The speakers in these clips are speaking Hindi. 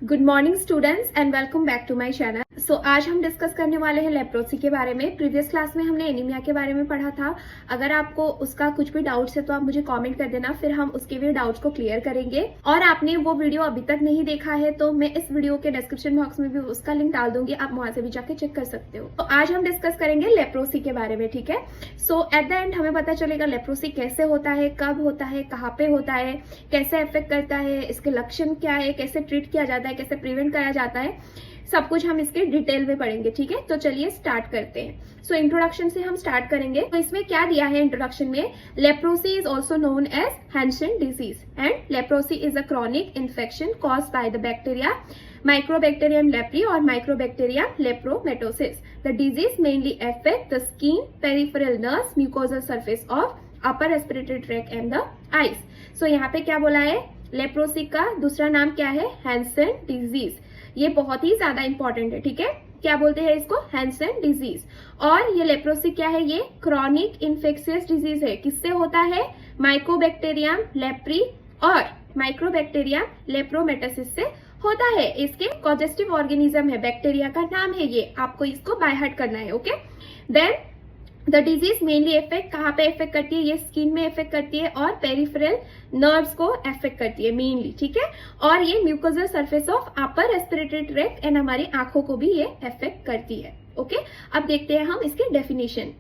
Good morning students and welcome back to my channel. So आज हम डिस्कस करने वाले हैं लेप्रोसी के बारे में। प्रीवियस क्लास में हमने एनीमिया के बारे में पढ़ा था। अगर आपको उसका कुछ भी डाउट्स है तो आप मुझे कमेंट कर देना, फिर हम उसके भी डाउट्स को क्लियर करेंगे। और आपने वो वीडियो अभी तक नहीं देखा है तो मैं इस वीडियो के डिस्क्रिप्शन बॉक्स में भी उसका लिंक डाल दूंगी, आप वहां से भी जाके चेक कर सकते हो। तो आज हम डिस्कस करेंगे लेप्रोसी के बारे में, ठीक है। सो एट द एंड हमें पता चलेगा लेप्रोसी कैसे होता है, कब होता है, कहाँ पे होता है, कैसे अफेक्ट करता है, इसके लक्षण क्या है, कैसे ट्रीट किया जाता है, कैसे प्रिवेंट कराया जाता है, सब कुछ हम इसके डिटेल में पढ़ेंगे, ठीक है। तो चलिए स्टार्ट करते हैं। सो इंट्रोडक्शन से हम स्टार्ट करेंगे। तो इसमें क्या दिया है इंट्रोडक्शन में, leprosy is also known as Hansen disease and leprosy is a chronic infection caused by the bacteria Mycobacterium leprae or Mycobacterium lepromatosis. The disease mainly affect the skin, peripheral nerves, mucosal surface of upper respiratory tract and the eyes. So यहाँ पे क्या बोला है, लेप्रोसी का दूसरा नाम क्या है, हैंसेन डिजीज। ये बहुत ही ज्यादा इंपॉर्टेंट है, ठीक है। क्या बोलते हैं इसको, हैंसेन डिजीज। और ये लेप्रोसी क्या है, ये क्रॉनिक इन्फेक्शियस डिजीज है। किससे होता है, माइकोबैक्टीरियम लेप्री और माइक्रोबैक्टीरियम लेप्रोमेटासिस से होता है। इसके कॉजेस्टिव ऑर्गेनिज्म है, बैक्टीरिया का नाम है ये, आपको इसको बाय हार्ट करना है, okay. Then the disease mainly effect कहाँ पे इफेक्ट करती है, ये स्किन में इफेक्ट करती है और पेरिफेरल नर्व्स को इफेक्ट करती है मेनली, ठीक है। और ये mucosal surface of upper respiratory tract and हमारी आंखों को भी ये इफेक्ट करती है, ओके। अब देखते हैं हम इसके डेफिनेशन।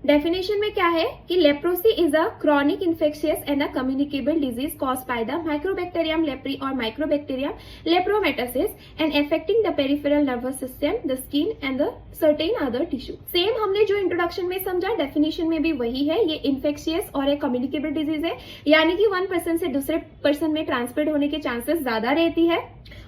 डेफिनेशन में क्या है कि leprosy is a chronic infectious and a communicable disease caused by the mycobacterium leprae और mycobacterium lepromatosis and affecting the peripheral nervous system, the skin and the certain other tissue. Same हमने जो इंट्रोडक्शन में समझा, डेफिनेशन में भी वही है। ये इन्फेक्शियस और एक कम्युनिकेबल डिजीज है, यानी कि वन पर्सन से दूसरे पर्सन में ट्रांसमिट होने के चांसेस ज्यादा रहती है।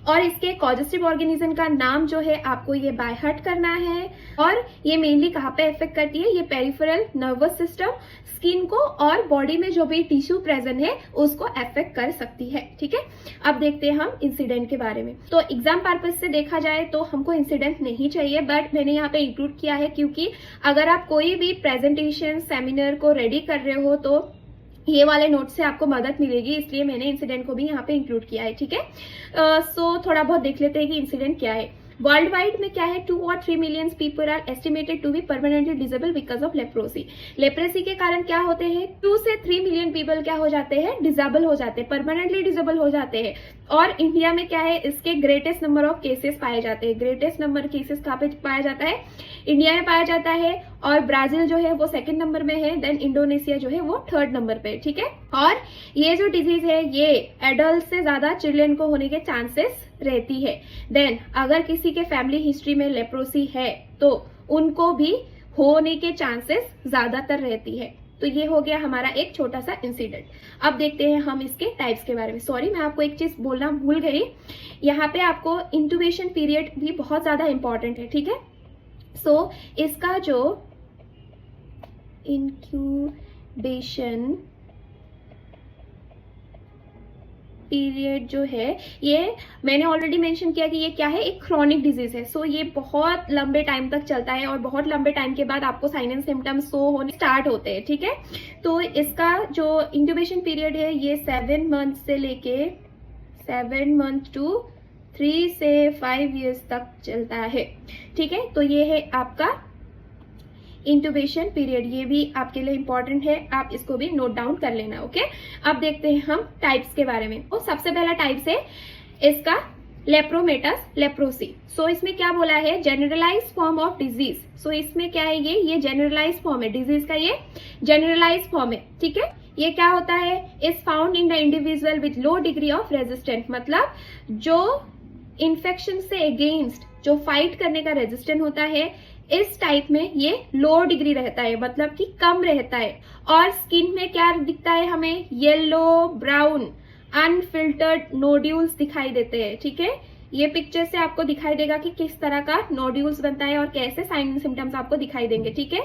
और इसके कॉजेस्टिव ऑर्गेनिज्म का नाम जो है आपको ये बाय हार्ट करना है। और ये मेनली कहाँ पे इफेक्ट करती है, ये पेरिफेरल नर्वस सिस्टम, स्किन को और बॉडी में जो भी टिश्यू प्रेजेंट है उसको अफेक्ट कर सकती है, ठीक है। अब देखते हैं हम इंसिडेंट के बारे में। तो एग्जाम पर्पज से देखा जाए तो हमको इंसिडेंट नहीं चाहिए, बट मैंने यहाँ पे इंक्लूड किया है क्योंकि अगर आप कोई भी प्रेजेंटेशन सेमिनार को रेडी कर रहे हो तो ये वाले नोट से आपको मदद मिलेगी, इसलिए मैंने इंसिडेंट को भी यहाँ पे इंक्लूड किया है, ठीक है। सो थोड़ा बहुत देख लेते हैं कि इंसिडेंट क्या है। वर्ल्ड वाइड में क्या है, 2 और 3 million people are estimated to be permanently disable because of leprosy. Leprosy के कारण क्या होते हैं, 2 से 3 मिलियन पीपल क्या हो जाते हैं, डिसेबल हो जाते हैं, परमानेंटली डिसेबल हो जाते हैं। और इंडिया में क्या है, इसके ग्रेटेस्ट नंबर ऑफ केसेस पाए जाते हैं। ग्रेटेस्ट नंबर केसेस कहाँ पे पाया जाता है, इंडिया में पाया जाता है। और ब्राजील जो है वो सेकंड नंबर में है, देन इंडोनेशिया जो है वो थर्ड नंबर पे है, ठीक है। और ये जो डिजीज है ये एडल्ट से ज्यादा चिल्ड्रन को होने के चांसेस रहती है। देन अगर किसी के फैमिली हिस्ट्री में लेप्रोसी है तो उनको भी होने के चांसेस ज्यादातर रहती है। तो ये हो गया हमारा एक छोटा सा इंसिडेंट। अब देखते हैं हम इसके टाइप्स के बारे में। सॉरी, मैं आपको एक चीज बोलना भूल गई, यहाँ पे आपको इंक्यूबेशन पीरियड भी बहुत ज्यादा इंपॉर्टेंट है, ठीक है। सो इसका जो इंक्यूबेशन पीरियड जो है, ये मैंने ऑलरेडी मेंशन किया कि ये क्या है, एक क्रॉनिक डिजीज है। सो ये बहुत लंबे टाइम तक चलता है और बहुत लंबे टाइम के बाद आपको साइन एंड सिम्टम्स शो होने स्टार्ट होते हैं, ठीक है। तो इसका जो इंक्यूबेशन पीरियड है ये 7 मंथ से लेके 7 मंथ टू 3 से 5 इयर्स तक चलता है, ठीक है। तो ये है आपका इंक्यूबेशन पीरियड, ये भी आपके लिए इंपॉर्टेंट है, आप इसको भी नोट डाउन कर लेना, ओके। अब देखते हैं हम टाइप्स के बारे में। तो सबसे पहला टाइप्स है इसका लेप्रोमेटस लेप्रोसी। सो इसमें क्या बोला है, जनरलाइज फॉर्म ऑफ डिजीज। सो इसमें क्या है, ये जनरलाइज फॉर्म है डिजीज का, ये जनरलाइज फॉर्म है, ठीक है। ये क्या होता है, is found in the individual with low degree of resistance, मतलब जो इन्फेक्शन से अगेंस्ट जो फाइट करने का रेजिस्टेंट होता है, इस टाइप में ये लो डिग्री रहता है, मतलब कि कम रहता है। और स्किन में क्या दिखता है हमें, येलो ब्राउन अनफिल्टर्ड नोड्यूल्स दिखाई देते हैं, ठीक है। ये पिक्चर से आपको दिखाई देगा कि किस तरह का नोड्यूल्स बनता है और कैसे साइन एंड सिम्टम्स आपको दिखाई देंगे, ठीक है।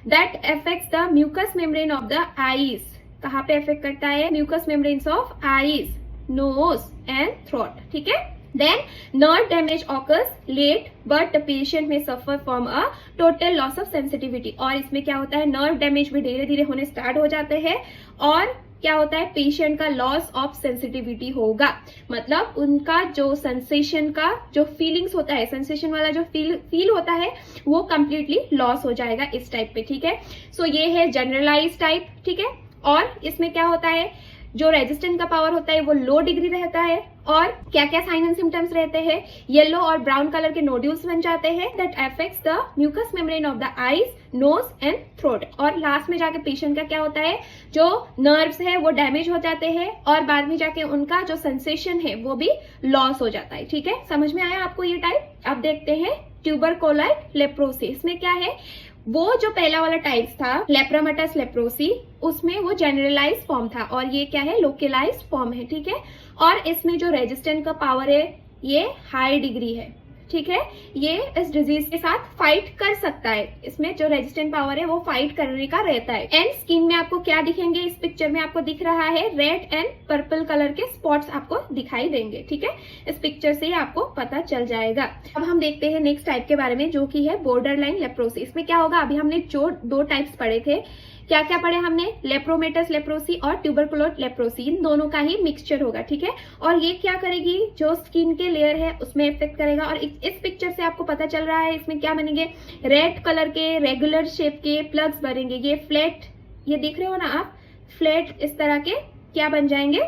That affects the mucous membrane of the eyes. कहाँ पे अफेक्ट करता है, mucous membranes of eyes, nose and throat, ठीक है। Then nerve damage occurs late, but the patient may suffer from a total loss of sensitivity. और इसमें क्या होता है, नर्व डैमेज भी धीरे धीरे होने स्टार्ट हो जाते हैं और क्या होता है, पेशेंट का लॉस ऑफ सेंसिटिविटी होगा, मतलब उनका जो सेंसेशन का जो फीलिंग्स होता है, सेंसेशन वाला जो फील होता है वो कंप्लीटली लॉस हो जाएगा इस टाइप पे, ठीक है। सो ये है जनरलाइज टाइप, ठीक है। और इसमें क्या होता है, जो रेजिस्टेंट का पावर होता है वो लो डिग्री रहता है। और क्या क्या साइन एंड सिम्टम्स रहते हैं, येलो और ब्राउन कलर के नोड्यूल्स बन जाते हैं that affects the mucous membrane of the eyes, nose and throat. और लास्ट में जाके पेशेंट का क्या होता है, जो नर्व्स है वो डैमेज हो जाते हैं और बाद में जाके उनका जो सेंसेशन है वो भी लॉस हो जाता है, ठीक है। समझ में आया आपको ये टाइप। अब देखते हैं ट्यूबरकुलोसिस लेप्रोसी। इसमें क्या है, वो जो पहला वाला टाइप था लेप्रोमेटस लेप्रोसी, उसमें वो जनरलाइज फॉर्म था और ये क्या है, लोकलाइज्ड फॉर्म है, ठीक है। और इसमें जो रेजिस्टेंट का पावर है ये हाई डिग्री है, ठीक है। ये इस डिजीज के साथ फाइट कर सकता है, इसमें जो रेजिस्टेंट पावर है वो फाइट करने का रहता है। एंड स्किन में आपको क्या दिखेंगे, इस पिक्चर में आपको दिख रहा है रेड एंड पर्पल कलर के स्पॉट्स आपको दिखाई देंगे, ठीक है। इस पिक्चर से ही आपको पता चल जाएगा। अब हम देखते हैं नेक्स्ट टाइप के बारे में, जो कि है बॉर्डरलाइन लेप्रोसी। इसमें क्या होगा, अभी हमने जो 2 टाइप्स पढ़े थे, क्या क्या पढ़े हमने, लेप्रोमेटस लेप्रोसी और ट्यूबरकुलोस लेप्रोसी, इन दोनों का ही मिक्सचर होगा, ठीक है। और ये क्या करेगी, जो स्किन के लेयर है उसमें इफेक्ट करेगा। और इस पिक्चर से आपको पता चल रहा है इसमें क्या बनेंगे, रेड कलर के रेगुलर शेप के प्लग्स बनेंगे। ये फ्लैट, ये देख रहे हो ना आप, फ्लैट इस तरह के क्या बन जाएंगे,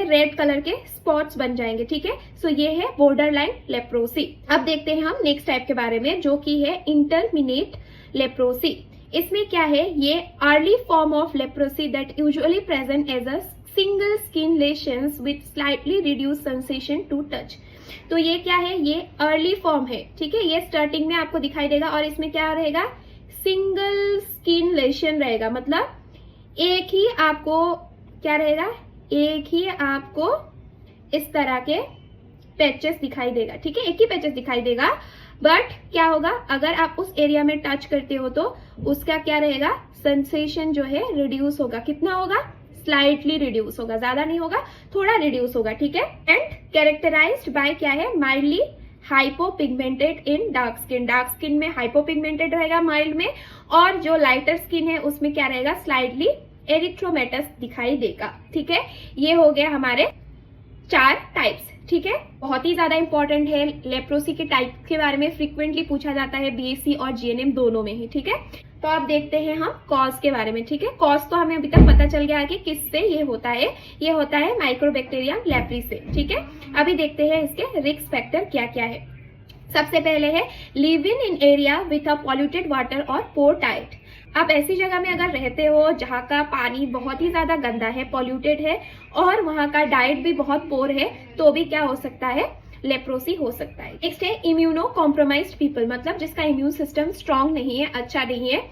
रेड कलर के स्पॉट्स बन जाएंगे, ठीक है। सो ये है बॉर्डरलाइन लेप्रोसी। अब देखते हैं हम नेक्स्ट टाइप के बारे में, जो कि है इंटरमिनेट लेप्रोसी। इसमें क्या है, ये early form of leprosy that usually present as a single skin lesions with slightly reduce sensation to touch. तो ये क्या है, ये अर्ली फॉर्म है, ठीक है। ये स्टार्टिंग में आपको दिखाई देगा और इसमें क्या रहेगा, सिंगल स्किन लेशन रहेगा, मतलब एक ही आपको क्या रहेगा, एक ही आपको इस तरह के पैचेस दिखाई देगा, ठीक है, एक ही पैचेस दिखाई देगा। बट क्या होगा, अगर आप उस एरिया में टच करते हो तो उसका क्या रहेगा, सेंसेशन जो है रिड्यूस होगा। कितना होगा, स्लाइटली रिड्यूस होगा, ज्यादा नहीं होगा, थोड़ा रिड्यूस होगा, ठीक है। एंड कैरेक्टराइज्ड बाय क्या है, माइल्डली हाइपोपिगमेंटेड इन डार्क स्किन। डार्क स्किन में हाइपोपिगमेंटेड रहेगा माइल्ड में, और जो लाइटर स्किन है उसमें क्या रहेगा, स्लाइटली एरिथ्रोमेटस दिखाई देगा, ठीक है। ये हो गया हमारे 4 टाइप्स, ठीक है। बहुत ही ज्यादा इंपॉर्टेंट है, लेप्रोसी के टाइप के बारे में फ्रीक्वेंटली पूछा जाता है बीएससी और जीएनएम दोनों में ही, ठीक है। तो अब देखते हैं हम कॉज के बारे में, ठीक है। कॉज तो हमें अभी तक पता चल गया है कि किससे ये होता है, ये होता है माइक्रोबैक्टीरियम लेप्री से, ठीक है। अभी देखते हैं इसके रिस्क फैक्टर क्या क्या है। सबसे पहले है living in area with a polluted water और पोर टाइट। आप ऐसी जगह में अगर रहते हो जहाँ का पानी बहुत ही ज्यादा गंदा है, पॉल्यूटेड है, और वहाँ का डाइट भी बहुत पोर है, तो भी क्या हो सकता है, लेप्रोसी हो सकता है। नेक्स्ट है इम्यूनो कॉम्प्रोमाइज्ड पीपल, मतलब जिसका इम्यून सिस्टम स्ट्रांग नहीं है, अच्छा नहीं है,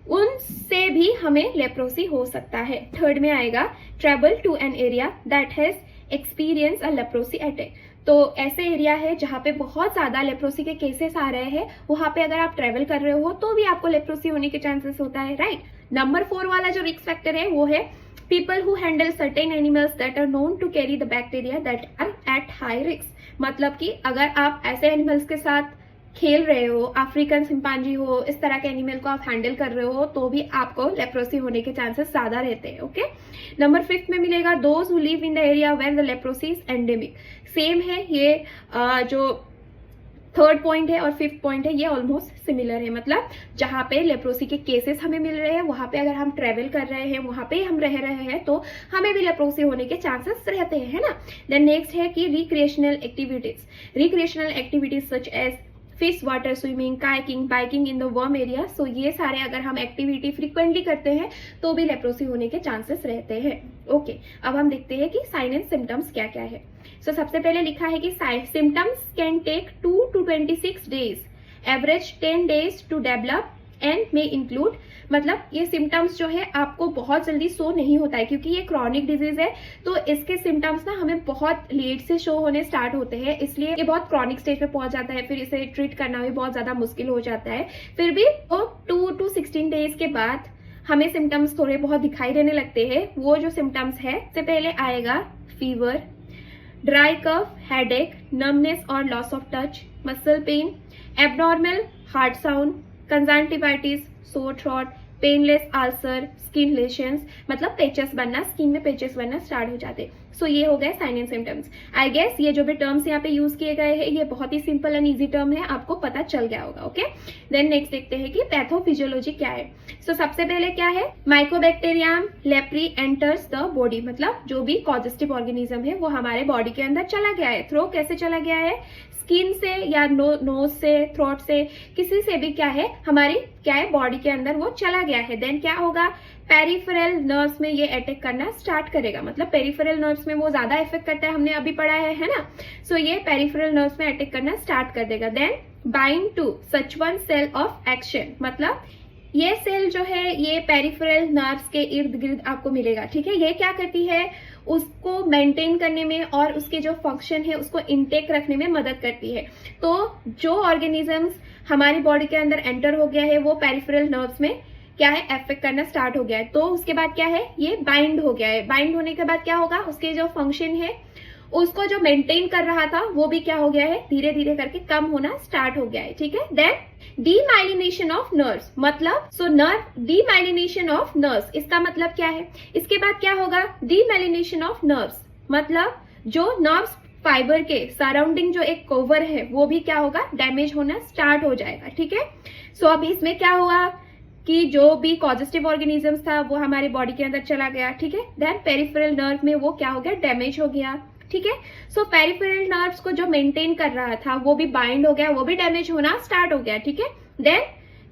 उनसे भी हमें लेप्रोसी हो सकता है। थर्ड में आएगा travel to an area that has experience a leprosy attack. तो ऐसे एरिया है जहाँ पे बहुत ज्यादा लेप्रोसी के केसेस आ रहे हैं, वहां पे अगर आप ट्रेवल कर रहे हो तो भी आपको लेप्रोसी होने के चांसेस होता है, राइट। नंबर 4 वाला जो रिस्क फैक्टर है वो है people who handle certain animals that are known to carry the bacteria that are at high risk. मतलब कि अगर आप ऐसे एनिमल्स के साथ खेल रहे हो, अफ्रीकन चिंपांजी हो, इस तरह के एनिमल को आप हैंडल कर रहे हो, तो भी आपको लेप्रोसी होने के चांसेस ज्यादा रहते हैं, ओके। नंबर 5 में मिलेगा those who live in the area where the leprosy is endemic. Same है ये, जो थर्ड पॉइंट है और 5th पॉइंट है ये ऑलमोस्ट सिमिलर है। मतलब जहां पे लेप्रोसी के केसेस हमें मिल रहे हैं, वहां पे अगर हम ट्रेवल कर रहे हैं, वहां पे हम रह रहे हैं, तो हमें भी लेप्रोसी होने के चांसेस रहते हैं, है ना। देन नेक्स्ट है कि recreational activities such as fish water swimming, kayaking, biking in the warm area. So ये सारे अगर हम एक्टिविटी फ्रीक्वेंटली करते हैं तो भी लेप्रोसी होने के चांसेस रहते हैं, ओके। अब हम देखते हैं कि साइन एंड सिम्टम्स क्या क्या है। सो सबसे पहले लिखा है कि symptoms can take 2 to 26 days, average 10 days to develop and may include. मतलब ये सिम्टम्स जो है आपको बहुत जल्दी शो नहीं होता है, क्योंकि ये क्रॉनिक डिजीज है, तो इसके सिम्टम्स ना हमें बहुत लेट से शो होने स्टार्ट होते हैं, इसलिए ये बहुत क्रॉनिक स्टेज पे पहुंच जाता है, फिर इसे ट्रीट करना भी बहुत ज्यादा मुश्किल हो जाता है। फिर भी 2 to 16 डेज के बाद हमें सिम्टम्स थोड़े बहुत दिखाई देने लगते हैं। वो जो सिम्टम्स है, सबसे पहले आएगा fever, dry cough, headache, numbness और loss of touch, muscle pain, abnormal heart sound, conjunctivitis, sore throat, painless ulcer, skin lesions, मतलब पेचेस बनना, स्किन में पेचेस बनना स्टार्ट हो जाते। सो ये हो गए sign and symptoms. I guess ये जो भी टर्म्स यहाँ पे यूज किए गए हैं ये बहुत ही सिंपल एंड इजी टर्म है, आपको पता चल गया होगा। ओके, देन नेक्स्ट देखते हैं कि पैथोफिजियोलॉजी क्या है। सो सबसे पहले क्या है, mycobacterium leprae enters the body, मतलब जो भी कॉजेस्टिव ऑर्गेनिज्म है वो हमारे बॉडी के अंदर चला गया है। थ्रो कैसे चला गया है, स्किन से या नोज से, थ्रोट से, किसी से भी क्या है हमारी क्या है बॉडी के अंदर वो चला गया है। देन क्या होगा, पेरिफेरल नर्व्स में ये अटैक करना स्टार्ट करेगा, मतलब पेरिफेरल नर्व्स में वो ज्यादा इफेक्ट करता है, हमने अभी पढ़ा है ना। सो ये पेरिफेरल नर्व्स में अटैक करना स्टार्ट कर देगा। Then bind to such one cell of action, मतलब ये सेल जो है ये पेरिफेरल नर्व्स के इर्द गिर्द आपको मिलेगा। ठीक है, ये क्या करती है, उसको मेंटेन करने में और उसके जो फंक्शन है उसको इंटेक रखने में मदद करती है। तो जो ऑर्गेनिजम्स हमारी बॉडी के अंदर एंटर हो गया है वो पेरिफेरल नर्व्स में क्या है अफेक्ट करना स्टार्ट हो गया है। तो उसके बाद क्या है, ये बाइंड हो गया है। बाइंड होने के बाद क्या होगा, उसके जो फंक्शन है उसको जो मेंटेन कर रहा था वो भी क्या हो गया है, धीरे धीरे करके कम होना स्टार्ट हो गया है। ठीक है, देन डीमाइलिनेशन ऑफ नर्व्स, मतलब so nerve demyelination of nerves, इसका मतलब क्या है, इसके बाद क्या होगा, डीमाइलिनेशन ऑफ नर्व्स मतलब जो नर्व्स फाइबर के सराउंडिंग जो एक कवर है वो भी क्या होगा, डैमेज होना स्टार्ट हो जाएगा। ठीक है, सो अब इसमें क्या हुआ कि जो भी कॉजेस्टिव ऑर्गेनिजम्स था वो हमारी बॉडी के अंदर चला गया। ठीक है, देन पेरिफेरल नर्व में वो क्या हो गया, डैमेज हो गया। ठीक है, सो पेरिफेरल नर्व्स को जो मेंटेन कर रहा था वो भी बाइंड हो गया, वो भी डैमेज होना स्टार्ट हो गया। ठीक है, देन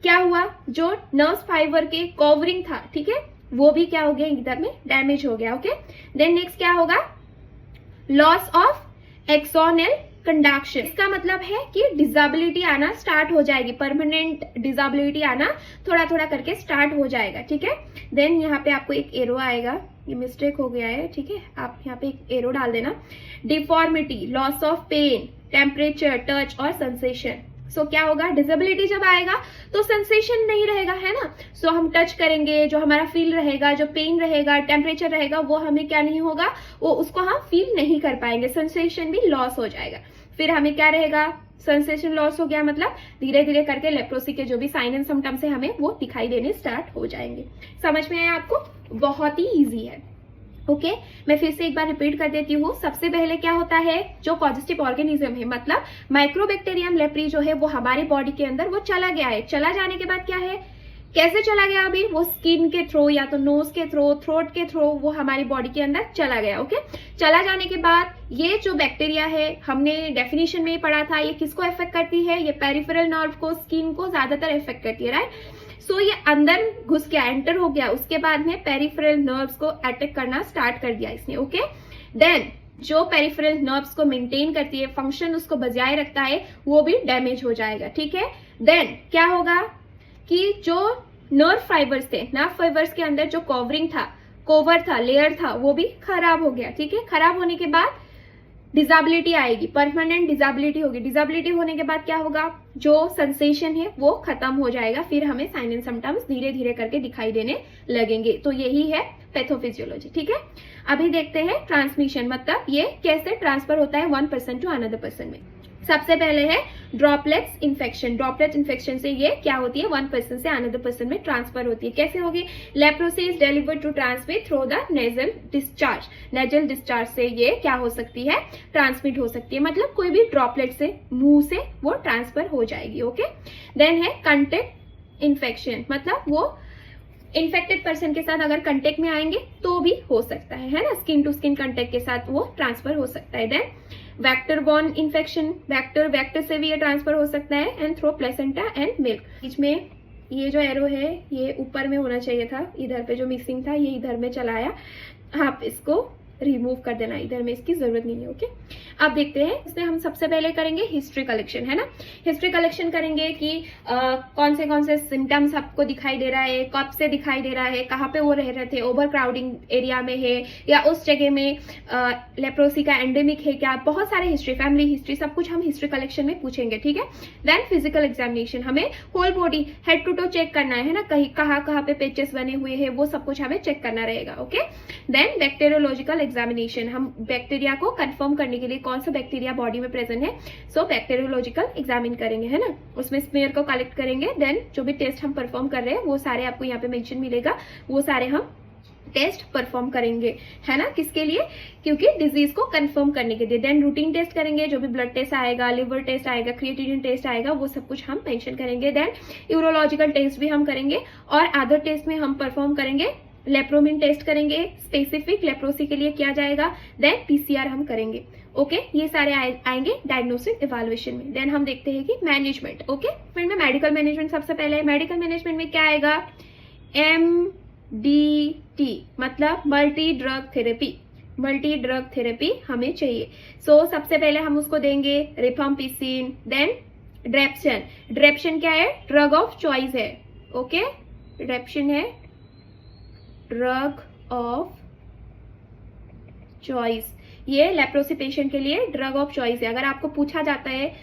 क्या हुआ, जो नर्व फाइबर के कवरिंग था, ठीक है, वो भी क्या हो गया, इधर में डैमेज हो गया। ओके, देन नेक्स्ट क्या होगा, लॉस ऑफ एक्सोनल कंडक्शन, इसका मतलब है कि डिसेबिलिटी आना स्टार्ट हो जाएगी, परमानेंट डिसेबिलिटी आना थोड़ा थोड़ा करके स्टार्ट हो जाएगा। ठीक है, देन यहाँ पे आपको एक एरो आएगा, ये मिस्टेक हो गया है। ठीक है, आप यहाँ पे एक एरो डाल देना। Deformity, loss of pain, temperature, touch और सेंसेशन। सो क्या होगा, डिसेबिलिटी जब आएगा तो सेंसेशन नहीं रहेगा, है ना। सो हम टच करेंगे, जो हमारा फील रहेगा, जो पेन रहेगा, टेम्परेचर रहेगा, वो हमें क्या नहीं होगा, वो उसको हम फील नहीं कर पाएंगे, सेंसेशन भी लॉस हो जाएगा। फिर हमें क्या रहेगा, सेंसेशन लॉस हो गया, मतलब धीरे धीरे करके लेप्रोसी के जो भी साइन एंड सिम्टम्स है हमें वो दिखाई देने स्टार्ट हो जाएंगे। समझ में आया आपको, बहुत ही इजी है। ओके, मैं फिर से एक बार रिपीट कर देती हूँ। सबसे पहले क्या होता है, जो पॉजिटिव ऑर्गेनिज्म है मतलब माइक्रोबैक्टीरियम लेप्री जो है वो हमारी बॉडी के अंदर वो चला गया है। चला जाने के बाद क्या है, कैसे चला गया, अभी वो स्किन के थ्रू या तो नोज के थ्रू, थ्रोट के थ्रू वो हमारी बॉडी के अंदर चला गया। ओके, चला जाने के बाद ये जो बैक्टीरिया है, हमने डेफिनेशन में पढ़ा था, ये किसको इफेक्ट करती है, ये पेरिफेरल नर्व को, स्किन को ज्यादातर इफेक्ट करती है, राइट। सो ये अंदर घुस गया, एंटर हो गया, उसके बाद में पेरिफेरल नर्व्स को अटैक करना स्टार्ट कर दिया इसने। ओके, देन जो पेरिफेरल नर्व्स को मेंटेन करती है, फंक्शन उसको बजाय रखता है, वो भी डैमेज हो जाएगा। ठीक है, देन क्या होगा कि जो नर्व फाइबर्स थे, नर्व फाइबर्स के अंदर जो कवरिंग था, कवर था, लेयर था, वो भी खराब हो गया। ठीक है, खराब होने के बाद डिसेबिलिटी आएगी, परमानेंट डिसेबिलिटी होगी। डिसेबिलिटी होने के बाद क्या होगा, जो सेंसेशन है वो खत्म हो जाएगा, फिर हमें साइन एंड सिम्टम्स धीरे धीरे करके दिखाई देने लगेंगे। तो यही है पैथोफिजियोलॉजी। ठीक है, अभी देखते हैं ट्रांसमिशन, मतलब ये कैसे ट्रांसफर होता है one person to another person में। सबसे पहले है ड्रॉपलेट्स इन्फेक्शन। ड्रॉपलेट इन्फेक्शन से ये क्या होती है, वन पर्सन से अनदर पर्सन में ट्रांसफर होती है। कैसे होगी, leprosy is delivered to transmit through the nasal discharge. Nasal discharge से ये क्या हो सकती है, ट्रांसमिट हो सकती है, मतलब कोई भी ड्रॉपलेट से, मुंह से वो ट्रांसफर हो जाएगी। ओके, देन है कंटेक्ट इन्फेक्शन, मतलब वो इन्फेक्टेड पर्सन के साथ अगर कंटेक्ट में आएंगे तो भी हो सकता है ना, स्किन टू स्किन कंटेक्ट के साथ वो ट्रांसफर हो सकता है। Then vector borne infection, vector से भी ये ट्रांसफर हो सकता है, and through placenta and milk. बीच में ये जो एरो है ये ऊपर में होना चाहिए था, इधर पे जो मिसिंग था ये इधर में चला आया, आप इसको रिमूव कर देना, इधर में इसकी जरूरत नहीं है। ओके, अब देखते हैं, इसमें हम सबसे पहले करेंगे हिस्ट्री कलेक्शन, है ना। हिस्ट्री कलेक्शन करेंगे कि कौन से सिम्टम्स आपको दिखाई दे रहा है, कब से दिखाई दे रहा है, कहाँ पे वो रह रहे थे, ओवर क्राउडिंग एरिया में है या उस जगह में लेप्रोसी का एंडेमिक है क्या, बहुत सारे हिस्ट्री, फैमिली हिस्ट्री, सब कुछ हम हिस्ट्री कलेक्शन में पूछेंगे। ठीक है, देन फिजिकल एग्जामिनेशन, हमें whole body head to toe check करना है ना, कहीं कहाँ पे पेचेस बने हुए हैं वो सब कुछ हमें चेक करना रहेगा। ओके, देन बैक्टीरियोलॉजिकल एग्जामिनेशन, हम बैक्टीरिया को कंफर्म करने के लिए कौन सा बैक्टीरिया बॉडी में प्रेजेंट है। सो बैक्टीरियोलॉजिकल एग्जामिन करेंगे, है ना, उसमें स्मेयर को कलेक्ट करेंगे। देन जो भी टेस्ट हम परफॉर्म कर रहे हैं वो सारे आपको यहाँ पे मेंशन मिलेगा, वो सारे हम टेस्ट परफॉर्म करेंगे, है ना, किसके लिए, क्योंकि डिजीज को कंफर्म करने के लिए। देन रूटीन टेस्ट करेंगे, जो भी ब्लड टेस्ट आएगा, लिवर टेस्ट आएगा, क्रिएटिनिन टेस्ट आएगा, वो सब कुछ हम मेंशन करेंगे। देन यूरोलॉजिकल टेस्ट भी हम करेंगे और अदर टेस्ट में हम परफॉर्म करेंगे, लेप्रोमिन टेस्ट करेंगे, स्पेसिफिक लेप्रोसी के लिए किया जाएगा। देन पीसीआर हम करेंगे। ओके, ये सारे आएंगे डायग्नोस्टिक इवैल्यूएशन में। देन हम देखते हैं कि मैनेजमेंट। ओके, फिर में मेडिकल मैनेजमेंट सबसे पहले। मेडिकल मैनेजमेंट में क्या आएगा, MDT मतलब multi drug therapy. Multi drug therapy हमें चाहिए। सो सबसे पहले हम उसको देंगे रिफाम्पिसिन। देन ड्रेप्शन। ड्रेप्शन क्या है, ड्रग ऑफ चॉइस है। ओके, ड्रेप्शन है ड्रग ऑफ चॉइस, ये लेप्रोसी पेशेंट के लिए ड्रग ऑफ चॉइस है। अगर आपको पूछा जाता है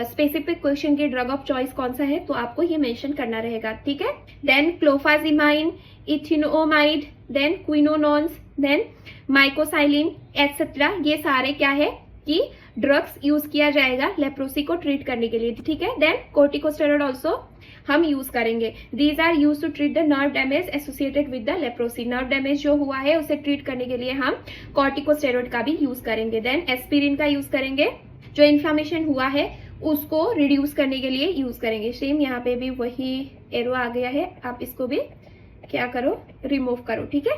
स्पेसिफिक क्वेश्चन की ड्रग ऑफ चॉइस कौन सा है, तो आपको ये मेंशन करना रहेगा, ठीक है। देन क्लोफाजिमाइन, इथिनोमाइड, देन क्विनोनॉन्स, देन माइकोसाइलिन एक्सेट्रा, ये सारे क्या है कि ड्रग्स यूज किया जाएगा लेप्रोसी को ट्रीट करने के लिए, ठीक है। देन कोर्टिकोस्टेरॉइड ऑल्सो हम यूज करेंगे। These are use to treat the nerve damage associated with the leprosy. Nerve damage जो हुआ है उसे ट्रीट करने के लिए हम कॉर्टिकोस्टेरॉइड का भी यूज करेंगे। देन एस्पिरिन का यूज करेंगे, जो इन्फ्लामेशन हुआ है उसको रिड्यूस करने के लिए यूज करेंगे। सेम यहाँ पे भी वही एरो आ गया है, आप इसको भी क्या करो, रिमूव करो, ठीक है।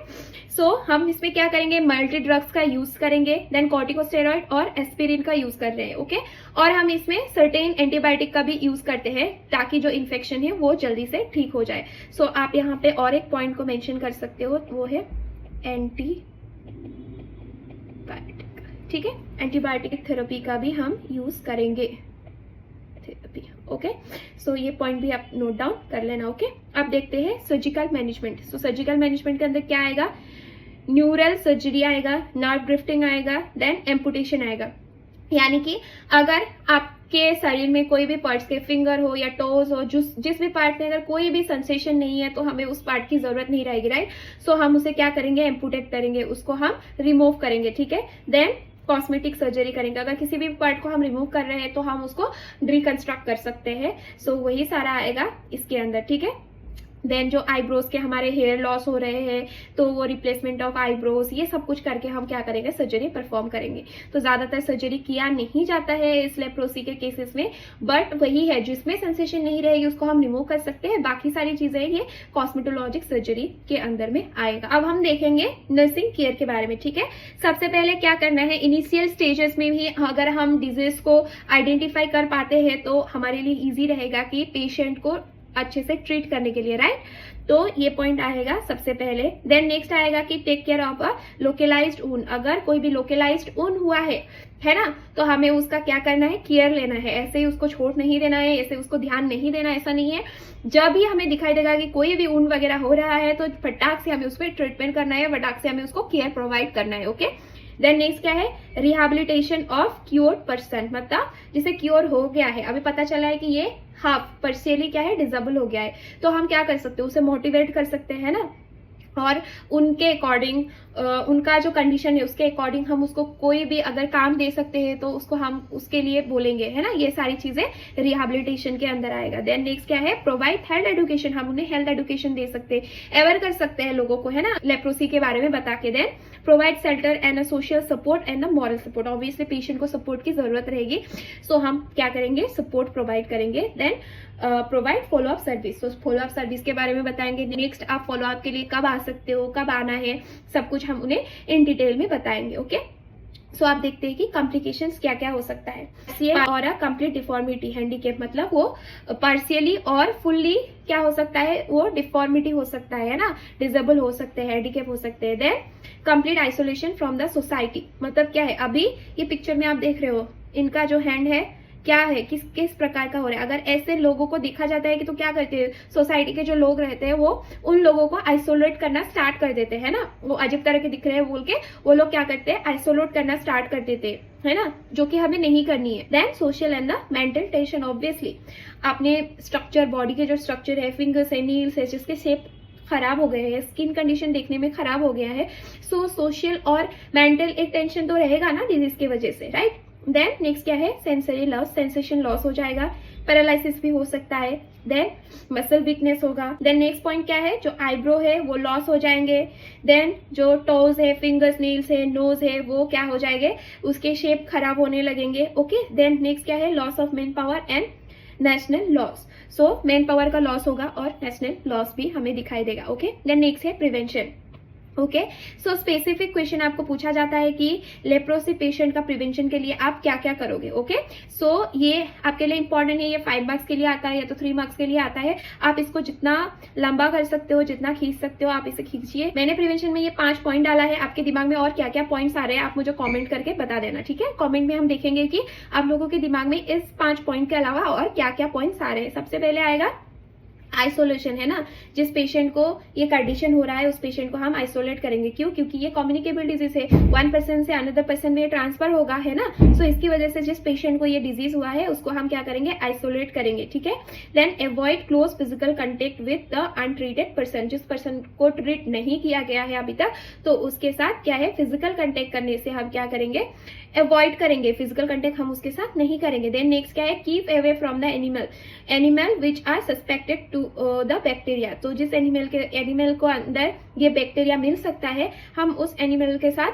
सो हम इसमें क्या करेंगे, मल्टी ड्रग्स का यूज करेंगे। देन कॉर्टिकोस्टेरॉइड और एस्पिरिन का यूज कर रहे हैं, ओके। और हम इसमें सर्टेन एंटीबायोटिक का भी यूज करते हैं ताकि जो इन्फेक्शन है वो जल्दी से ठीक हो जाए। सो आप यहाँ पे और एक पॉइंट को मेंशन कर सकते हो, वो है एंटीबायोटिक, ठीक है। एंटीबायोटिक थेरेपी का भी हम यूज करेंगे, ओके। सो ये पॉइंट भी आप नोट डाउन कर लेना, ओके। अब देखते हैं सर्जिकल मैनेजमेंट। सो सर्जिकल मैनेजमेंट के अंदर क्या आएगा, न्यूरल सर्जरी आएगा, नर्व ड्रिफ्टिंग आएगा, देन एम्पुटेशन आएगा। यानी कि अगर आपके शरीर में कोई भी पार्ट्स के फिंगर हो या टोज हो, जिस भी पार्ट में अगर कोई भी सेंसेशन नहीं है तो हमें उस पार्ट की जरूरत नहीं रहेगी, राइट। सो हम उसे क्या करेंगे, एम्पुटेट करेंगे, उसको हम रिमूव करेंगे, ठीक है। देन कॉस्मेटिक सर्जरी करेंगे। अगर किसी भी पार्ट को हम रिमूव कर रहे हैं तो हम उसको रिकंस्ट्रक्ट कर सकते हैं। सो वही सारा आएगा इसके अंदर, ठीक है। देन जो आईब्रोज के हमारे हेयर लॉस हो रहे हैं तो वो रिप्लेसमेंट ऑफ आईब्रोज, ये सब कुछ करके हम क्या करेंगे, सर्जरी परफॉर्म करेंगे। तो ज्यादातर सर्जरी किया नहीं जाता है इस लेप्रोसी के केसेस में, बट वही है जिसमें सेंसेशन नहीं रहेगी उसको हम रिमूव कर सकते हैं। बाकी सारी चीजें ये कॉस्मेटोलॉजिक सर्जरी के अंदर में आएगा। अब हम देखेंगे नर्सिंग केयर के बारे में, ठीक है। सबसे पहले क्या करना है, इनिशियल स्टेजेस में भी अगर हम डिजीज को आइडेंटिफाई कर पाते हैं तो हमारे लिए ईजी रहेगा कि पेशेंट को अच्छे से ट्रीट करने के लिए, राइट। तो ये पॉइंट आएगा सबसे पहले। देन नेक्स्ट आएगा कि take care of a localized wound. अगर कोई भी लोकलाइज्ड वुंड हुआ है ना, तो हमें उसका क्या करना है, केयर लेना है। ऐसे ही उसको छोड़ नहीं देना है, ऐसे उसको ध्यान नहीं देना, ऐसा नहीं है। जब भी हमें दिखाई देगा कि कोई भी वुंड वगैरह हो रहा है तो फटाक से हमें उस पर ट्रीटमेंट करना है, फटाक से हमें उसको केयर प्रोवाइड करना है, ओके। देन नेक्स्ट क्या है, रिहेबिलिटेशन ऑफ क्योर्ड पर्सन, मतलब जिसे क्योर हो गया है, अभी पता चला है कि ये हाफ पर्शियली क्या है, डिसेबल हो गया है, तो हम क्या कर सकते हैं, उसे मोटिवेट कर सकते हैं ना, और उनके अकॉर्डिंग उनका जो कंडीशन है उसके अकॉर्डिंग हम उसको कोई भी अगर काम दे सकते हैं तो उसको हम उसके लिए बोलेंगे, है ना। ये सारी चीजें रिहेबिलिटेशन के अंदर आएगा। देन नेक्स्ट क्या है, प्रोवाइड हेल्थ एजुकेशन। हम उन्हें हेल्थ एजुकेशन दे सकते हैं, अवेयर कर सकते हैं लोगों को, है ना, लेप्रोसी के बारे में बता के। Then provide shelter and a social support and a moral support. Obviously patient को सपोर्ट की जरूरत रहेगी, सो हम क्या करेंगे, सपोर्ट प्रोवाइड करेंगे। Then provide follow up service. तो फॉलो अप सर्विस के बारे में बताएंगे। नेक्स्ट आप फॉलो अप के लिए कब आ सकते हो, कब आना है, सब कुछ हम उन्हें इन डिटेल में बताएंगे, ओके। सो आप देखते हैं कि कॉम्प्लिकेशंस क्या क्या हो सकता है। और अ कंप्लीट डिफॉर्मिटी, हैंडीकेप मतलब वो पार्शियली और फुल्ली क्या हो सकता है, वो डिफॉर्मिटी हो सकता है ना, डिसेबल हो सकते हैं, हैंडीकेप हो सकते हैं। Then complete isolation from the society, मतलब क्या है, अभी ये पिक्चर में आप देख रहे हो इनका जो हैंड है क्या है, किस प्रकार का हो रहा है। अगर ऐसे लोगों को देखा जाता है कि तो क्या करते हैं, सोसाइटी के जो लोग रहते हैं वो उन लोगों को आइसोलेट करना स्टार्ट कर देते हैं ना, वो अजीब तरह के दिख रहे हैं बोल के वो लोग क्या करते हैं, आइसोलेट करना स्टार्ट कर देते हैं, है ना, जो कि हमें नहीं करनी है। Then social and the mental tension. Obviously अपने स्ट्रक्चर, बॉडी के जो स्ट्रक्चर है, फिंगर्स है, नील्स है, जिसके शेप खराब हो गए हैं, स्किन कंडीशन देखने में खराब हो गया है, सो सोशल और मेंटल एक टेंशन तो रहेगा ना डिजीज की वजह से, राइट। देन नेक्स्ट क्या है, सेंसरी लॉस, सेंसेशन लॉस हो जाएगा, पैरालिसिस भी हो सकता है, देन मसल वीकनेस होगा। देन नेक्स्ट पॉइंट क्या है, जो आईब्रो है वो लॉस हो जाएंगे, देन जो टोज है, फिंगर्स, नील्स है, नोज है, वो क्या हो जाएंगे, उसके शेप खराब होने लगेंगे। ओके, देन नेक्स्ट क्या है, loss of man power and national loss. So man power का लॉस होगा और नेशनल लॉस भी हमें दिखाई देगा। ओके, देन नेक्स्ट है prevention. Okay, so specific question आपको पूछा जाता है कि लेप्रोसी पेशेंट का प्रिवेंशन के लिए आप क्या क्या करोगे। ओके, सो ये आपके लिए इंपॉर्टेंट है, ये 5 मार्क्स के लिए आता है या तो 3 मार्क्स के लिए आता है। आप इसको जितना लंबा कर सकते हो, जितना खींच सकते हो, आप इसे खींचिए। मैंने प्रिवेंशन में ये 5 पॉइंट डाला है, आपके दिमाग में और क्या क्या पॉइंट्स आ रहे हैं आप मुझे कॉमेंट करके बता देना, ठीक है। कॉमेंट में हम देखेंगे कि आप लोगों के दिमाग में इस 5 पॉइंट के अलावा और क्या क्या पॉइंट्स आ रहे हैं। सबसे पहले आएगा आइसोलेशन, है ना, जिस पेशेंट को ये कंडीशन हो रहा है उस पेशेंट को हम आइसोलेट करेंगे। क्यों? क्योंकि ये कम्युनिकेबल डिजीज है, 1 पर्सन से अनदर पर्सन में ट्रांसफर होगा, है ना। सो इसकी वजह से जिस पेशेंट को ये डिजीज हुआ है उसको हम क्या करेंगे, आइसोलेट करेंगे, ठीक है। Then avoid close physical contact with the untreated person, जिस पर्सन को ट्रीट नहीं किया गया है अभी तक, तो उसके साथ क्या है, फिजिकल कंटेक्ट करने से हम क्या करेंगे, अवॉइड करेंगे, फिजिकल कंटेक्ट हम उसके साथ नहीं करेंगे। देन नेक्स्ट क्या है, keep away from the animal which are suspected to the bacteria, तो जिस एनिमल को अंदर ये बैक्टीरिया मिल सकता है हम उस एनिमल के साथ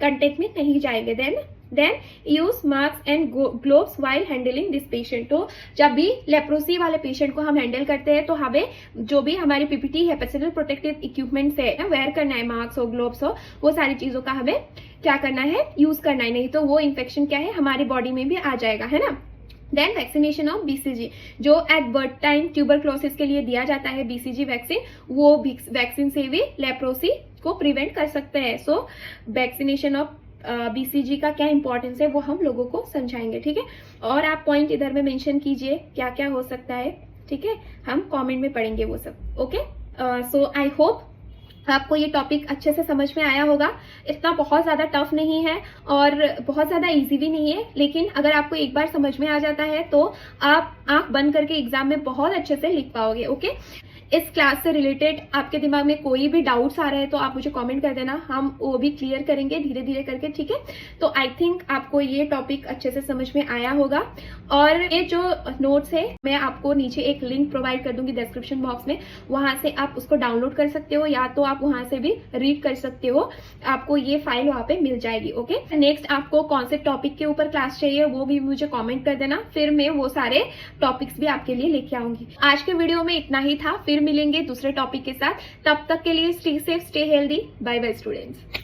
कंटेक्ट में नहीं जाएंगे। Then use mask and gloves while handling this patient, तो जब भी लेप्रोसी वाले पेशेंट को हम हैंडल करते हैं तो हमें जो भी हमारी पीपीटी है, पर्सनल प्रोटेक्टिव इक्विपमेंट्स है, वेयर करना है, मास्क हो, ग्लोव्स हो, वो सारी चीजों का हमें क्या करना है, यूज करना है, नहीं तो वो इन्फेक्शन क्या है हमारी बॉडी में भी आ जाएगा, है ना। देन वैक्सीनेशन ऑफ बीसीजी, जो एट बर्थ टाइम ट्यूबरक्लोसिस के लिए दिया जाता है बीसीजी वैक्सीन, वो वैक्सीन से भी लेप्रोसी को प्रिवेंट कर सकते हैं। सो वैक्सीनेशन ऑफ बीसीजी का क्या इंपॉर्टेंस है वो हम लोगों को समझाएंगे, ठीक है। और आप पॉइंट इधर में मेंशन कीजिए क्या क्या हो सकता है, ठीक है, हम कमेंट में पढ़ेंगे वो सब। ओके, सो आई होप आपको ये टॉपिक अच्छे से समझ में आया होगा। इतना बहुत ज्यादा टफ नहीं है और बहुत ज्यादा इजी भी नहीं है, लेकिन अगर आपको एक बार समझ में आ जाता है तो आप आंख बंद करके एग्जाम में बहुत अच्छे से लिख पाओगे। ओके, इस क्लास से रिलेटेड आपके दिमाग में कोई भी डाउट्स आ रहे हैं तो आप मुझे कमेंट कर देना, हम वो भी क्लियर करेंगे धीरे धीरे करके, ठीक है। तो आई थिंक आपको ये टॉपिक अच्छे से समझ में आया होगा। और ये जो नोट्स है मैं आपको नीचे एक लिंक प्रोवाइड कर दूंगी डिस्क्रिप्शन बॉक्स में, वहां से आप उसको डाउनलोड कर सकते हो या तो आप वहां से भी रीड कर सकते हो, आपको ये फाइल वहां पे मिल जाएगी। ओके, नेक्स्ट आपको कौन से टॉपिक के ऊपर क्लास चाहिए वो भी मुझे कॉमेंट कर देना, फिर मैं वो सारे टॉपिक्स भी आपके लिए लेके आऊंगी। आज के वीडियो में इतना ही था, फिर मिलेंगे दूसरे टॉपिक के साथ, तब तक के लिए stay safe, stay healthy, bye bye students.